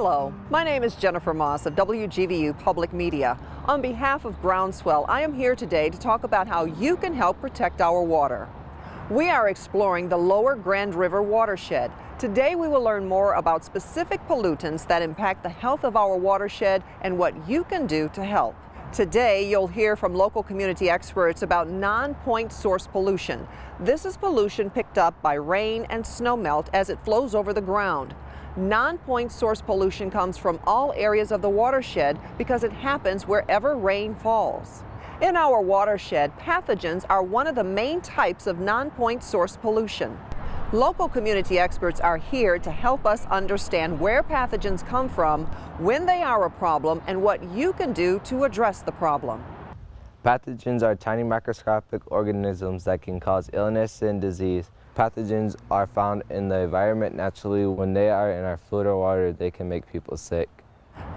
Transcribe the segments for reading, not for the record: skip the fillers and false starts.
Hello, my name is Jennifer Moss of WGVU Public Media. On behalf of Groundswell, I am here today to talk about how you can help protect our water. We are exploring the Lower Grand River watershed. Today we will learn more about specific pollutants that impact the health of our watershed and what you can do to help. Today you'll hear from local community experts about non-point source pollution. This is pollution picked up by rain and snowmelt as it flows over the ground. Non-point source pollution comes from all areas of the watershed because it happens wherever rain falls. In our watershed, pathogens are one of the main types of non-point source pollution. Local community experts are here to help us understand where pathogens come from, when they are a problem, and what you can do to address the problem. Pathogens are tiny microscopic organisms that can cause illness and disease. Pathogens are found in the environment naturally. When they are in our food or water, they can make people sick.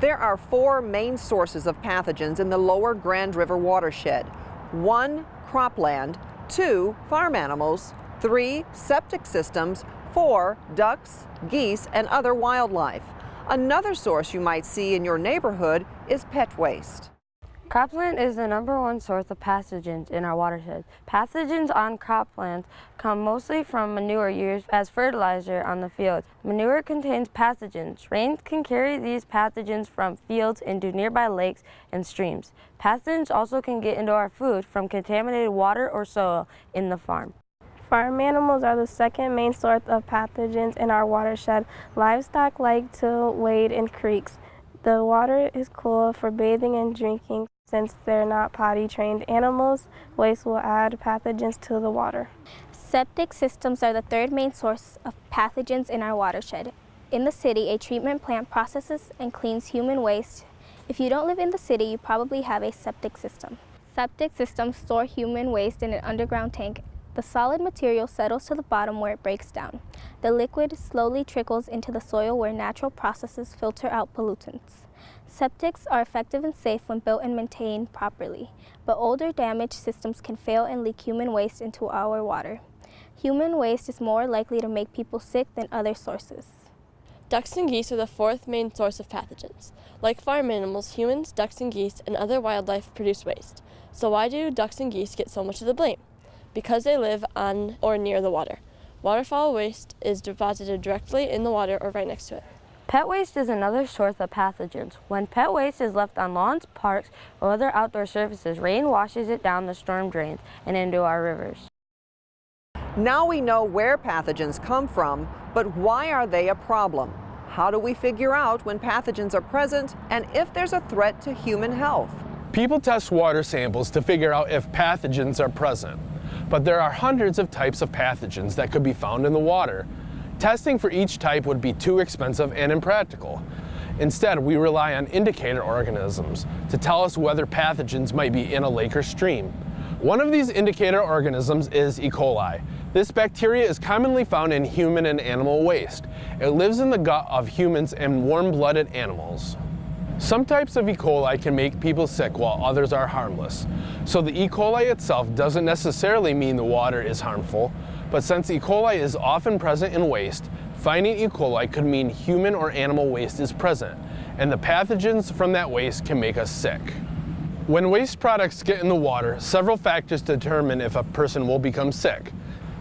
There are four main sources of pathogens in the Lower Grand River watershed. 1, cropland. 2, farm animals. 3, septic systems. 4, ducks, geese, and other wildlife. Another source you might see in your neighborhood is pet waste. Cropland is the #1 source of pathogens in our watershed. Pathogens on croplands come mostly from manure used as fertilizer on the fields. Manure contains pathogens. Rain can carry these pathogens from fields into nearby lakes and streams. Pathogens also can get into our food from contaminated water or soil in the farm. Farm animals are the second main source of pathogens in our watershed. Livestock like to wade in creeks. The water is cool for bathing and drinking. Since they're not potty-trained animals, waste will add pathogens to the water. Septic systems are the third main source of pathogens in our watershed. In the city, a treatment plant processes and cleans human waste. If you don't live in the city, you probably have a septic system. Septic systems store human waste in an underground tank. The solid material settles to the bottom where it breaks down. The liquid slowly trickles into the soil where natural processes filter out pollutants. Septics are effective and safe when built and maintained properly, but older damaged systems can fail and leak human waste into our water. Human waste is more likely to make people sick than other sources. Ducks and geese are the fourth main source of pathogens. Like farm animals, humans, ducks and geese, and other wildlife produce waste. So why do ducks and geese get so much of the blame? Because they live on or near the water. Waterfowl waste is deposited directly in the water or right next to it. Pet waste is another source of pathogens. When pet waste is left on lawns, parks, or other outdoor surfaces, rain washes it down the storm drains and into our rivers. Now we know where pathogens come from, but why are they a problem? How do we figure out when pathogens are present and if there's a threat to human health? People test water samples to figure out if pathogens are present, but there are hundreds of types of pathogens that could be found in the water. Testing for each type would be too expensive and impractical. Instead, we rely on indicator organisms to tell us whether pathogens might be in a lake or stream. One of these indicator organisms is E. coli. This bacteria is commonly found in human and animal waste. It lives in the gut of humans and warm-blooded animals. Some types of E. coli can make people sick while others are harmless. So the E. coli itself doesn't necessarily mean the water is harmful, but since E. coli is often present in waste, finding E. coli could mean human or animal waste is present, and the pathogens from that waste can make us sick. When waste products get in the water, several factors determine if a person will become sick.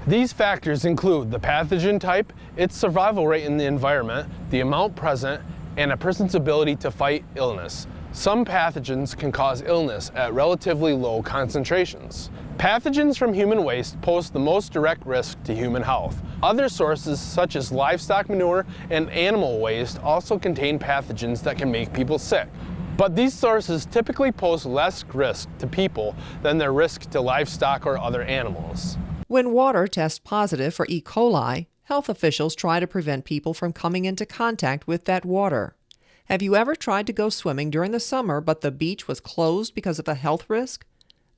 These factors include the pathogen type, its survival rate in the environment, the amount present, and a person's ability to fight illness. Some pathogens can cause illness at relatively low concentrations. Pathogens from human waste pose the most direct risk to human health. Other sources, such as livestock manure and animal waste, also contain pathogens that can make people sick. But these sources typically pose less risk to people than their risk to livestock or other animals. When water tests positive for E. coli, health officials try to prevent people from coming into contact with that water. Have you ever tried to go swimming during the summer but the beach was closed because of a health risk?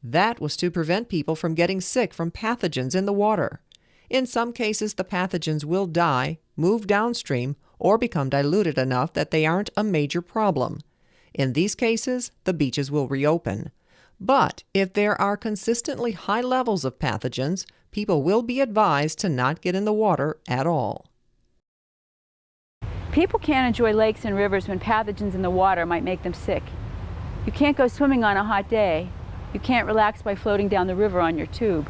That was to prevent people from getting sick from pathogens in the water. In some cases, the pathogens will die, move downstream, or become diluted enough that they aren't a major problem. In these cases, the beaches will reopen. But if there are consistently high levels of pathogens, people will be advised to not get in the water at all. People can't enjoy lakes and rivers when pathogens in the water might make them sick. You can't go swimming on a hot day. You can't relax by floating down the river on your tube.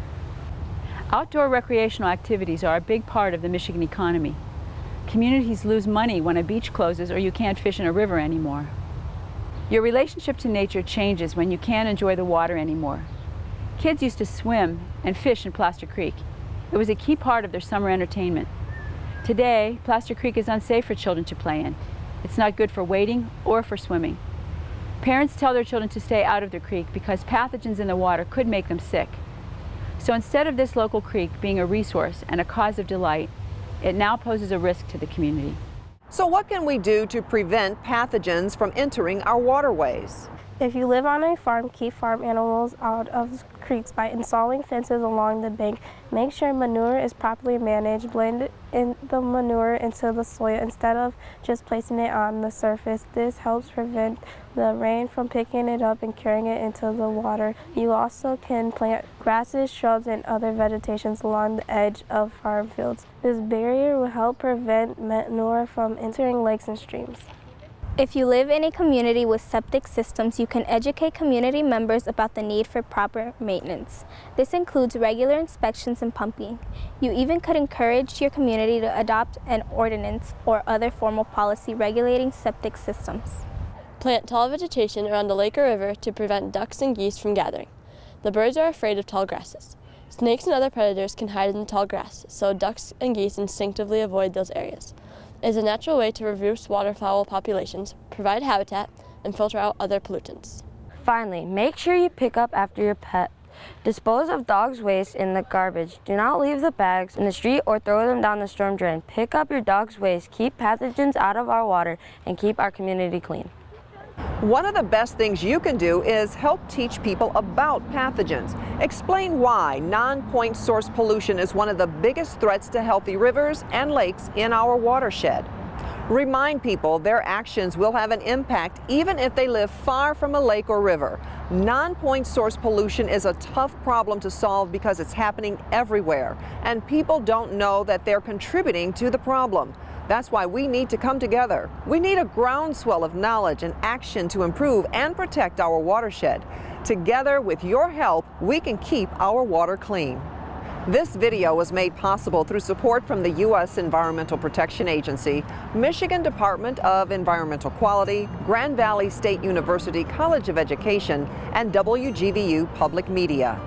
Outdoor recreational activities are a big part of the Michigan economy. Communities lose money when a beach closes or you can't fish in a river anymore. Your relationship to nature changes when you can't enjoy the water anymore. Kids used to swim and fish in Plaster Creek. It was a key part of their summer entertainment. Today, Plaster Creek is unsafe for children to play in. It's not good for wading or for swimming. Parents tell their children to stay out of the creek because pathogens in the water could make them sick. So instead of this local creek being a resource and a cause of delight, it now poses a risk to the community. So what can we do to prevent pathogens from entering our waterways? If you live on a farm, keep farm animals out of creeks by installing fences along the bank. Make sure manure is properly managed. Blend in the manure into the soil instead of just placing it on the surface. This helps prevent the rain from picking it up and carrying it into the water. You also can plant grasses, shrubs, and other vegetations along the edge of farm fields. This barrier will help prevent manure from entering lakes and streams. If you live in a community with septic systems, you can educate community members about the need for proper maintenance. This includes regular inspections and pumping. You even could encourage your community to adopt an ordinance or other formal policy regulating septic systems. Plant tall vegetation around a lake or river to prevent ducks and geese from gathering. The birds are afraid of tall grasses. Snakes and other predators can hide in the tall grass, so ducks and geese instinctively avoid those areas. It is a natural way to reduce waterfowl populations, provide habitat, and filter out other pollutants. Finally, make sure you pick up after your pet. Dispose of dog's waste in the garbage. Do not leave the bags in the street or throw them down the storm drain. Pick up your dog's waste, keep pathogens out of our water, and keep our community clean. One of the best things you can do is help teach people about pathogens. Explain why non-point source pollution is one of the biggest threats to healthy rivers and lakes in our watershed. Remind people their actions will have an impact even if they live far from a lake or river. Non-point source pollution is a tough problem to solve because it's happening everywhere, and people don't know that they're contributing to the problem. That's why we need to come together. We need a groundswell of knowledge and action to improve and protect our watershed. Together, with your help, we can keep our water clean. This video was made possible through support from the U.S. Environmental Protection Agency, Michigan Department of Environmental Quality, Grand Valley State University College of Education, and WGVU Public Media.